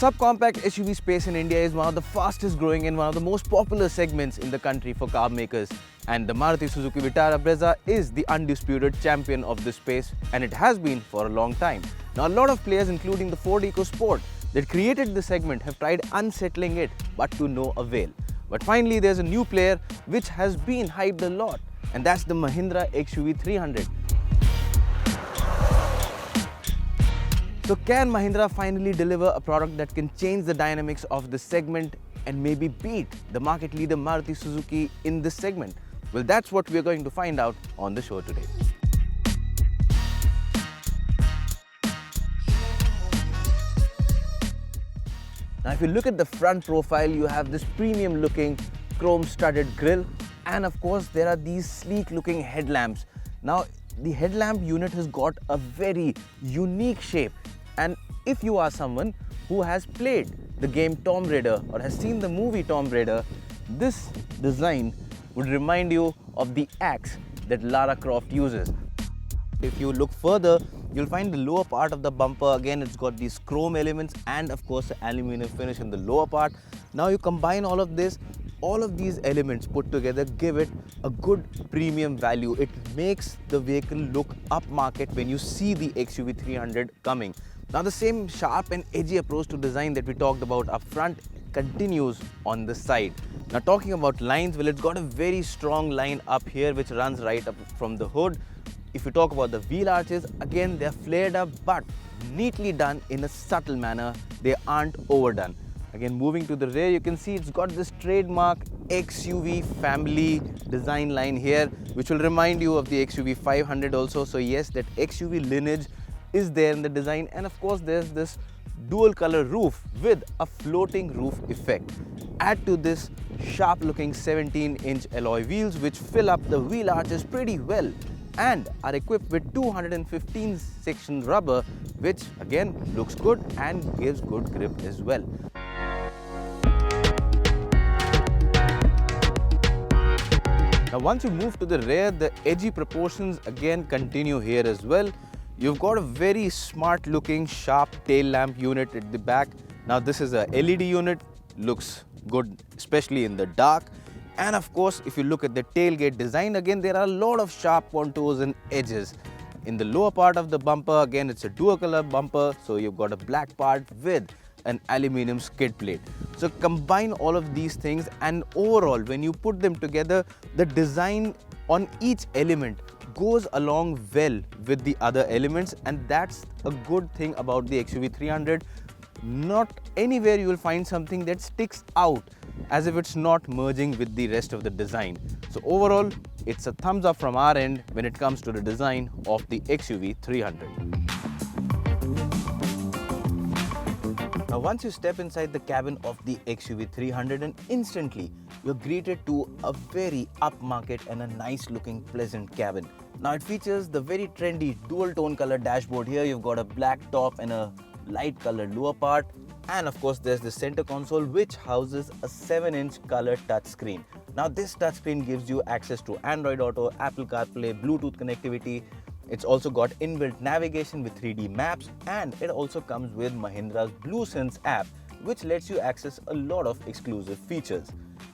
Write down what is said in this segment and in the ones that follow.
The subcompact SUV space in India is one of the fastest growing and one of the most popular segments in the country for car makers. And the Maruti Suzuki Vitara Brezza is the undisputed champion of this space, and it has been for a long time. Now, a lot of players, including the Ford EcoSport that created the segment, have tried unsettling it, but to no avail. But finally, there's a new player which has been hyped a lot, and that's the Mahindra XUV 300. So can Mahindra finally deliver a product that can change the dynamics of this segment and maybe beat the market leader Maruti Suzuki in this segment? Well, that's what we're going to find out on the show today. Now, if you look at the front profile, you have this premium looking chrome studded grille, and of course there are these sleek looking headlamps. Now, the headlamp unit has got a very unique shape, and if you are someone who has played the game Tomb Raider or has seen the movie Tomb Raider, this design would remind you of the axe that Lara Croft uses. If you look further, you'll find the lower part of the bumper. Again, it's got these chrome elements and of course the aluminum finish in the lower part. Now you combine all of this, all of these elements put together give it a good premium value. It makes the vehicle look upmarket when you see the XUV 300 coming. Now the same sharp and edgy approach to design that we talked about up front continues on the side. Now talking about lines, well, it's got a very strong line up here which runs right up from the hood. If you talk about the wheel arches, again they're flared up but neatly done in a subtle manner. They aren't overdone. Again, moving to the rear, you can see it's got this trademark XUV family design line here, which will remind you of the XUV 500 also. So yes, that XUV lineage is there in the design, and of course there's this dual color roof with a floating roof effect. Add to this sharp looking 17-inch alloy wheels which fill up the wheel arches pretty well and are equipped with 215 section rubber, which again looks good and gives good grip as well. Now once you move to the rear, the edgy proportions again continue here as well. You've got a very smart looking sharp tail lamp unit at the back. Now this is a LED unit, looks good especially in the dark. And of course, if you look at the tailgate design, again there are a lot of sharp contours and edges. In the lower part of the bumper, again it's a dual color bumper, so you've got a black part with an aluminium skid plate. So combine all of these things, and overall when you put them together, the design on each element goes along well with the other elements, and that's a good thing about the XUV 300. Not anywhere you will find something that sticks out as if it's not merging with the rest of the design. So overall, it's a thumbs up from our end when it comes to the design of the XUV 300. Now once you step inside the cabin of the XUV 300, and instantly you're greeted to a very upmarket and a nice looking pleasant cabin. Now it features the very trendy dual tone color dashboard. Here you've got a black top and a light colored lower part, and of course there's the center console which houses a 7-inch color touchscreen. Now this touchscreen gives you access to Android Auto, Apple CarPlay, Bluetooth connectivity. It's also got inbuilt navigation with 3D maps, and it also comes with Mahindra's BlueSense app, which lets you access a lot of exclusive features.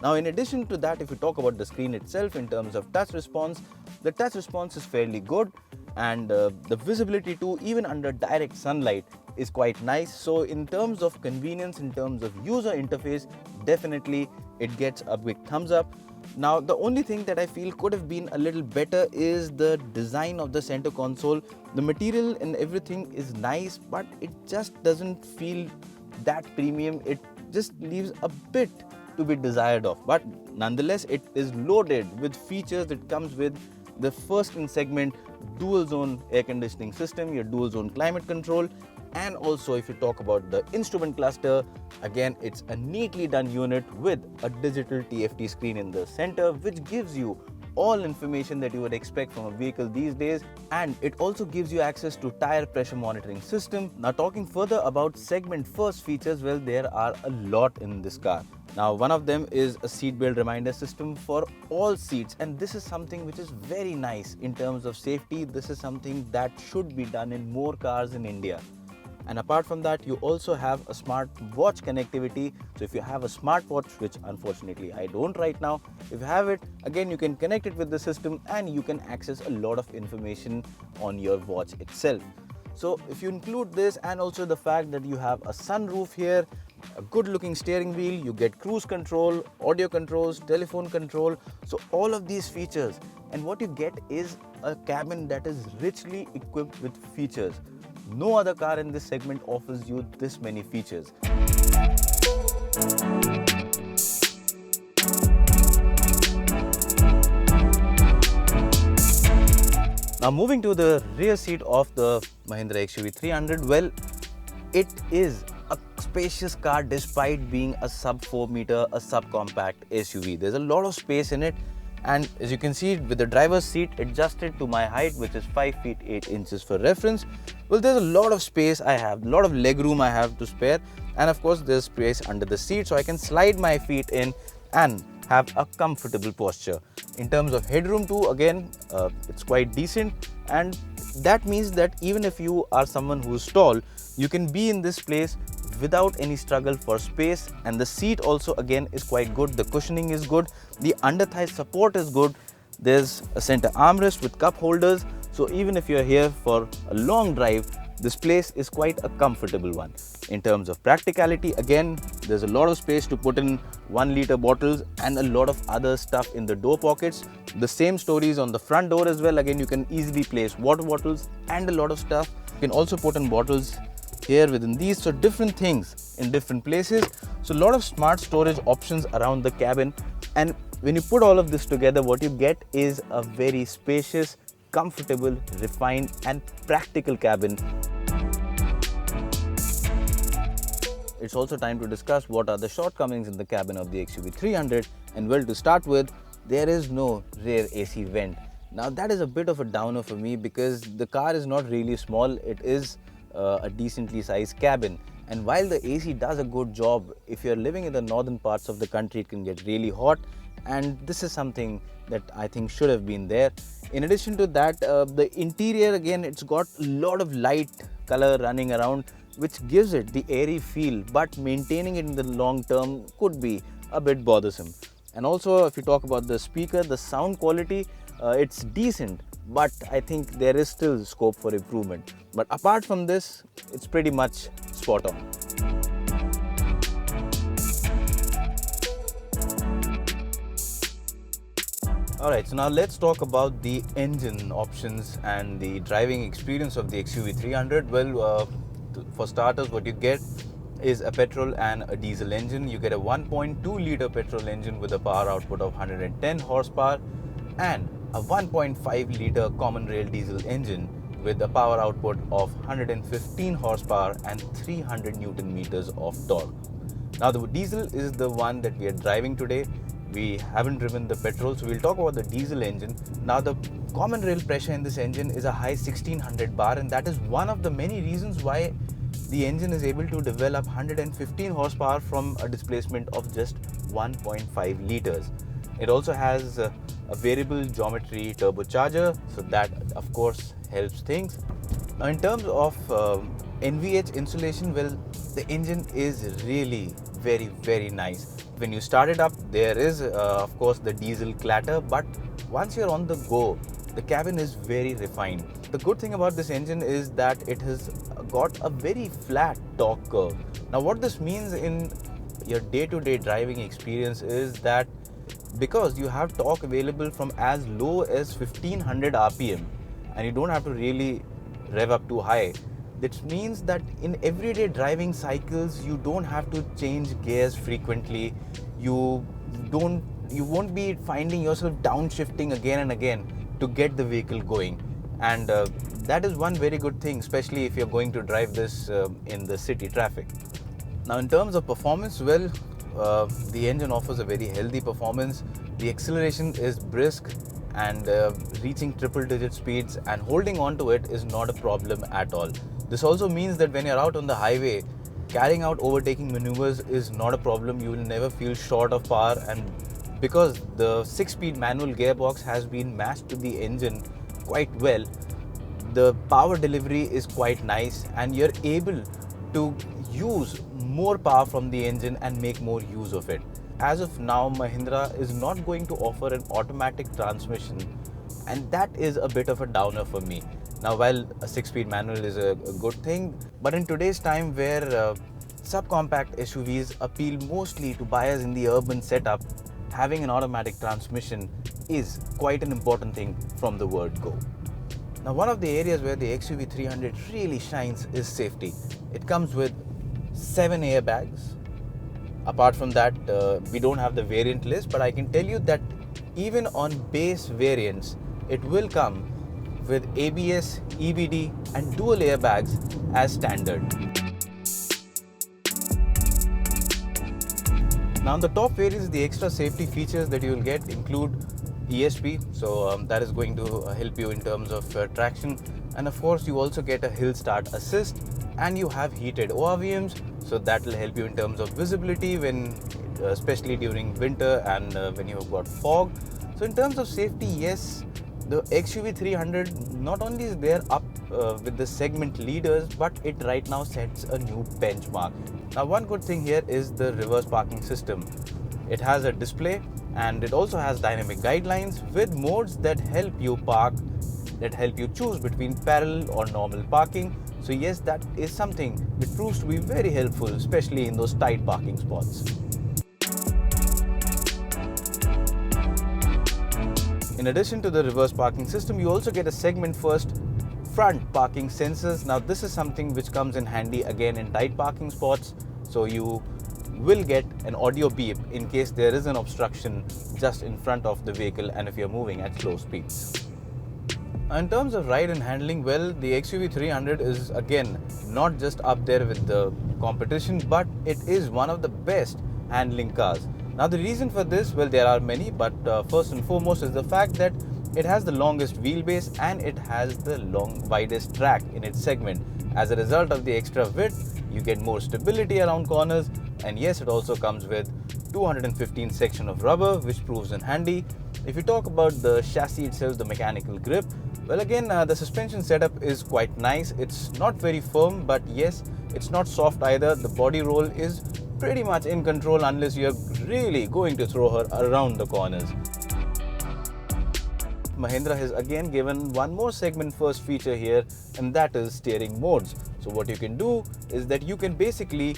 Now in addition to that, if you talk about the screen itself in terms of touch response, the touch response is fairly good, and the visibility too, even under direct sunlight, is quite nice. So in terms of convenience, in terms of user interface, definitely it gets a big thumbs up. Now the only thing that I feel could have been a little better is the design of the center console. The material and everything is nice, but it just doesn't feel that premium. It just leaves a bit to be desired of, but nonetheless it is loaded with features that comes with the first in segment dual zone air conditioning system, your dual zone climate control, and also if you talk about the instrument cluster, again it's a neatly done unit with a digital TFT screen in the center which gives you all information that you would expect from a vehicle these days, and it also gives you access to tire pressure monitoring system. Now talking further about segment first features, well, there are a lot in this car. Now one of them is a seat belt reminder system for all seats, and this is something which is very nice in terms of safety. This is something that should be done in more cars in India. And apart from that, you also have a smart watch connectivity. So if you have a smartwatch, which unfortunately I don't right now, if you have it, again, you can connect it with the system and you can access a lot of information on your watch itself. So if you include this and also the fact that you have a sunroof here, a good looking steering wheel, you get cruise control, audio controls, telephone control, so all of these features, and what you get is a cabin that is richly equipped with features. No other car in this segment offers you this many features. Now moving to the rear seat of the Mahindra XUV 300, well, it is a spacious car despite being a sub 4 meter, a sub-compact SUV. There's a lot of space in it, and as you can see with the driver's seat adjusted to my height, which is 5 feet 8 inches for reference, well, there's a lot of space I have, a lot of leg room I have to spare, and of course there's space under the seat so I can slide my feet in and have a comfortable posture. In terms of headroom too, again, it's quite decent, and that means that even if you are someone who's tall, you can be in this place without any struggle for space. And the seat also again is quite good. The cushioning is good, the under thigh support is good, there's a center armrest with cup holders, so even if you're here for a long drive, this place is quite a comfortable one. In terms of practicality, again, there's a lot of space to put in 1 liter bottles and a lot of other stuff in the door pockets. The same story is on the front door as well. Again, you can easily place water bottles and a lot of stuff. You can also put in bottles here within these, so different things in different places. So a lot of smart storage options around the cabin, and when you put all of this together, what you get is a very spacious, comfortable, refined and practical cabin. It's also time to discuss what are the shortcomings in the cabin of the XUV 300, and well, to start with, there is no rear AC vent. Now that is a bit of a downer for me because the car is not really small, it is a decently sized cabin, and while the AC does a good job, if you're living in the northern parts of the country, it can get really hot, and this is something that I think should have been there. In addition to that, the interior, again, it's got a lot of light color running around, which gives it the airy feel, but maintaining it in the long term could be a bit bothersome. And also, if you talk about the speaker, the sound quality, it's decent, but I think there is still scope for improvement. But apart from this, it's pretty much spot on. Alright, so now let's talk about the engine options and the driving experience of the XUV 300. Well, for starters, what you get is a petrol and a diesel engine. You get a 1.2 liter petrol engine with a power output of 110 horsepower and a 1.5 liter common rail diesel engine with a power output of 115 horsepower and 300 newton meters of torque. Now the diesel is the one that we are driving today. We haven't driven the petrol, so we'll talk about the diesel engine. Now the common rail pressure in this engine is a high 1600 bar, and that is one of the many reasons why the engine is able to develop 115 horsepower from a displacement of just 1.5 liters. It also has a variable geometry turbocharger, so that of course helps things. Now in terms of NVH insulation, well, the engine is really very nice. When you start it up, there is of course the diesel clatter, but once you're on the go, the cabin is very refined. The good thing about this engine is that it has got a very flat torque curve. Now what this means in your day-to-day driving experience is that because you have torque available from as low as 1500 RPM and you don't have to really rev up too high, that means that in everyday driving cycles you don't have to change gears frequently. You won't be finding yourself downshifting again and again to get the vehicle going, and that is one very good thing, especially if you're going to drive this in the city traffic. Now in terms of performance, well, the engine offers a very healthy performance. The acceleration is brisk and reaching triple digit speeds, and holding on to it is not a problem at all. This also means that when you're out on the highway, carrying out overtaking maneuvers is not a problem. You will never feel short of power, and because the 6-speed manual gearbox has been matched to the engine quite well, the power delivery is quite nice and you're able to use more power from the engine and make more use of it. As of now, Mahindra is not going to offer an automatic transmission, and that is a bit of a downer for me. Now, while a 6-speed manual is a good thing, but in today's time where subcompact SUVs appeal mostly to buyers in the urban setup, having an automatic transmission is quite an important thing from the word go. Now, one of the areas where the XUV300 really shines is safety. It comes with 7 airbags. Apart from that, we don't have the variant list, but I can tell you that even on base variants, it will come with ABS, EBD and dual airbags as standard. Now, on the top variants, the extra safety features that you will get include ESP, so that is going to help you in terms of traction, and of course you also get a hill start assist, and you have heated ORVMs, so that will help you in terms of visibility when especially during winter and when you have got fog. So in terms of safety, yes, the XUV300 not only is there up with the segment leaders, but it right now sets a new benchmark. Now, one good thing here is the reverse parking system. It has a display and it also has dynamic guidelines with modes that help you park, that help you choose between parallel or normal parking. So yes, that is something that proves to be very helpful, especially in those tight parking spots. In addition to the reverse parking system, you also get a segment first front parking sensors. Now, this is something which comes in handy again in tight parking spots. So you will get an audio beep in case there is an obstruction just in front of the vehicle and if you're moving at slow speeds. In terms of ride and handling, well, the XUV300 is again not just up there with the competition, but it is one of the best handling cars. Now, the reason for this, well, there are many, but first and foremost is the fact that it has the longest wheelbase and it has the widest track in its segment. As a result of the extra width, you get more stability around corners, and yes, it also comes with 215 section of rubber, which proves in handy. If you talk about the chassis itself, the mechanical grip, well, again, the suspension setup is quite nice. It's not very firm, but yes, it's not soft either. The body roll is pretty much in control unless you're really going to throw her around the corners. Mahindra has again given one more segment first feature here, and that is steering modes. So what you can do is that you can basically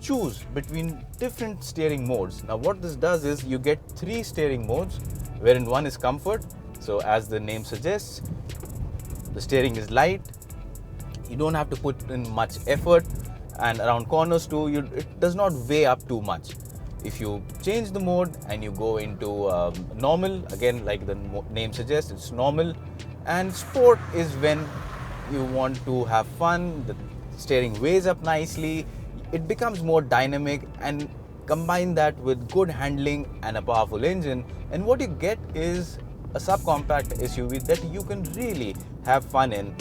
choose between different steering modes. Now, what this does is you get 3 steering modes, wherein one is comfort. So as the name suggests, the steering is light, you don't have to put in much effort, and around corners too, it does not weigh up too much. If you change the mode and you go into normal, again, like the name suggests, it's normal, and sport is when you want to have fun, the steering weighs up nicely, it becomes more dynamic, and combine that with good handling and a powerful engine, and what you get is a subcompact SUV that you can really have fun in.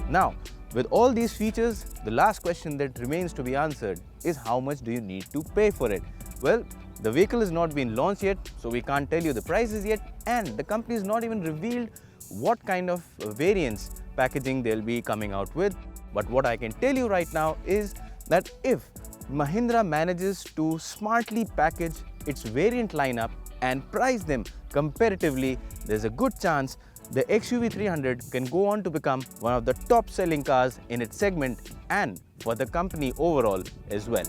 Now, with all these features, the last question that remains to be answered is how much do you need to pay for it? Well, the vehicle has not been launched yet, so we can't tell you the prices yet, and the company has not even revealed what kind of variants packaging they'll be coming out with. But what I can tell you right now is that if Mahindra manages to smartly package its variant lineup and price them comparatively, there's a good chance the XUV300 can go on to become one of the top selling cars in its segment and for the company overall as well.